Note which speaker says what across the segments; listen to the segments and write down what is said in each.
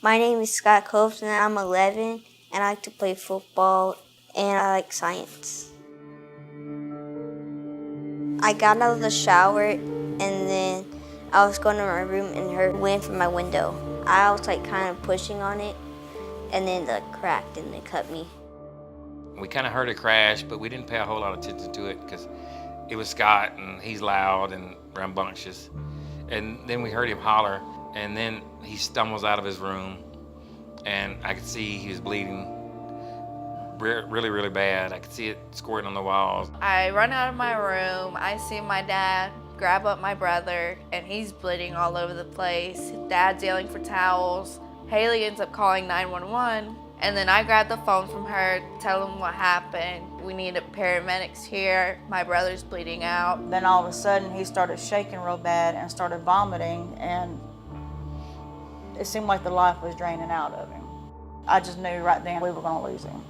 Speaker 1: My name is Scott Copes and I'm 11 and I like to play football and I like science. I got out of the shower and then I was going to my room and heard wind from my window. I was like kind of pushing on it and then it cracked and it cut me.
Speaker 2: We kind of heard it crash, but we didn't pay a whole lot of attention to it because it was Scott and he's loud and rambunctious. And then we heard him holler, and then he stumbles out of his room, and I could see he was bleeding really, really bad. I could see it squirting on the walls.
Speaker 3: I run out of my room, I see my dad grab up my brother, and he's bleeding all over the place. Dad's yelling for towels. Haley ends up calling 911, and then I grab the phone from her, tell them what happened. We needed paramedics here. My brother's bleeding out.
Speaker 4: Then all of a sudden he started shaking real bad and started vomiting, and it seemed like the life was draining out of him. I just knew right then we were gonna lose him.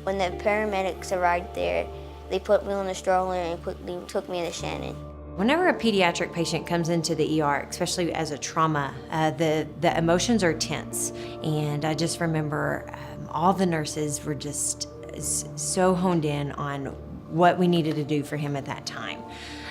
Speaker 1: When the paramedics arrived there, they put me on a stroller and quickly took me to Shannon.
Speaker 5: Whenever a pediatric patient comes into the ER, especially as a trauma, the emotions are tense. And I just remember all the nurses were just so honed in on what we needed to do for him at that time.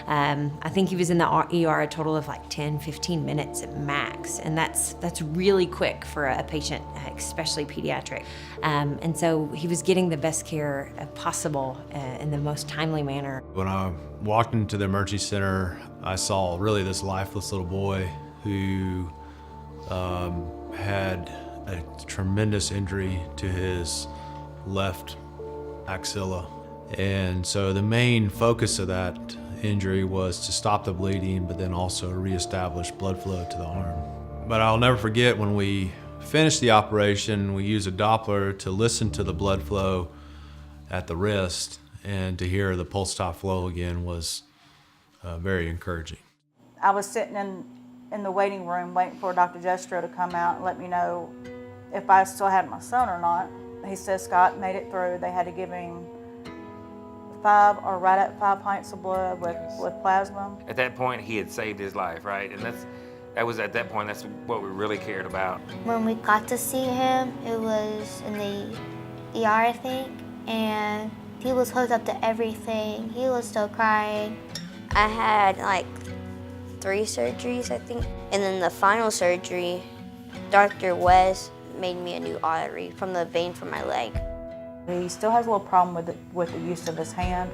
Speaker 5: I think he was in the ER a total of like 10, 15 minutes at max, and that's really quick for a patient, especially pediatric. And so he was getting the best care possible in the most timely manner.
Speaker 6: When I walked into the emergency center, I saw really this lifeless little boy who had a tremendous injury to his left axilla. And so the main focus of that injury was to stop the bleeding, but then also reestablish blood flow to the arm. But I'll never forget when we finished the operation, we used a Doppler to listen to the blood flow at the wrist, and to hear the pulse stop flow again was very encouraging.
Speaker 4: I was sitting in the waiting room waiting for Dr. Jestro to come out and let me know if I still had my son or not. He said Scott made it through. They had to give him 5 or right at 5 pints of blood with plasma.
Speaker 2: At that point, he had saved his life, right? And that was at that point, that's what we really cared about.
Speaker 1: When we got to see him, it was in the ER, I think, and he was hooked up to everything. He was still crying. I had like 3 surgeries, I think, and then the final surgery, Dr. West made me a new artery from the vein from my leg.
Speaker 4: He still has a little problem with the use of his hand.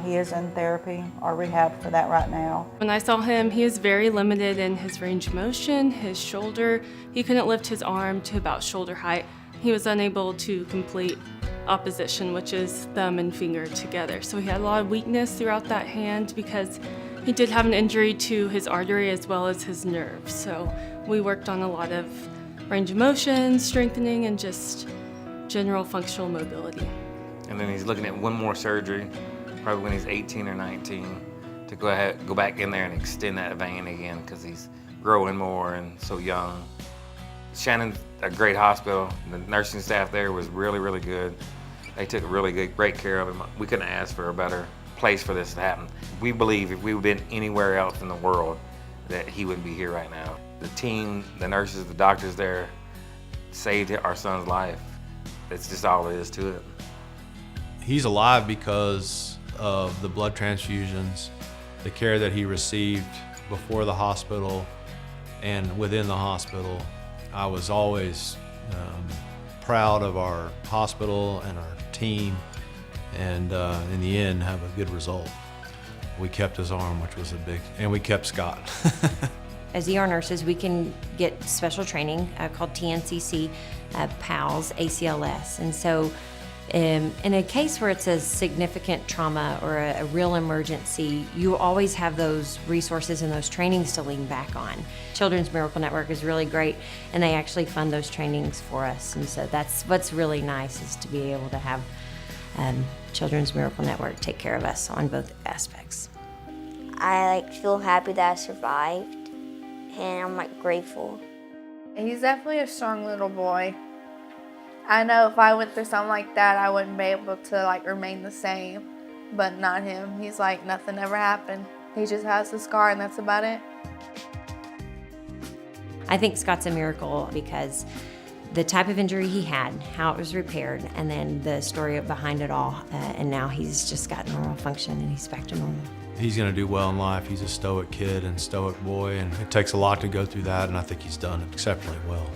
Speaker 4: He is in therapy or rehab for that right now.
Speaker 7: When I saw him, he is very limited in his range of motion, his shoulder. He couldn't lift his arm to about shoulder height. He was unable to complete opposition, which is thumb and finger together. So he had a lot of weakness throughout that hand because he did have an injury to his artery as well as his nerve. So we worked on a lot of range of motion, strengthening, and just general functional mobility.
Speaker 2: And then he's looking at one more surgery, probably when he's 18 or 19, to go back in there and extend that vein again because he's growing more and so young. Shannon's a great hospital. The nursing staff there was really, really good. They took great care of him. We couldn't ask for a better place for this to happen. We believe if we would have been anywhere else in the world that he wouldn't be here right now. The team, the nurses, the doctors there saved our son's life. That's just all it is to it.
Speaker 6: He's alive because of the blood transfusions, the care that he received before the hospital and within the hospital. I was always proud of our hospital and our team, and in the end have a good result. We kept his arm, which was and we kept Scott.
Speaker 5: As ER nurses, we can get special training called TNCC, PALS, ACLS. And so in a case where it's a significant trauma or a real emergency, you always have those resources and those trainings to lean back on. Children's Miracle Network is really great, and they actually fund those trainings for us. And so that's what's really nice, is to be able to have Children's Miracle Network take care of us on both aspects.
Speaker 1: I feel happy that I survived, and I'm grateful.
Speaker 3: He's definitely a strong little boy. I know if I went through something like that, I wouldn't be able to remain the same, but not him. He's like nothing ever happened. He just has the scar and that's about it.
Speaker 5: I think Scott's a miracle because the type of injury he had, how it was repaired, and then the story behind it all. And now he's just got normal function and he's back to normal.
Speaker 6: He's going to do well in life. He's a stoic kid and stoic boy, and it takes a lot to go through that, and I think he's done exceptionally well.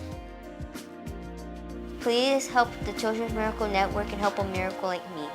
Speaker 1: Please help the Children's Miracle Network and help a miracle like me.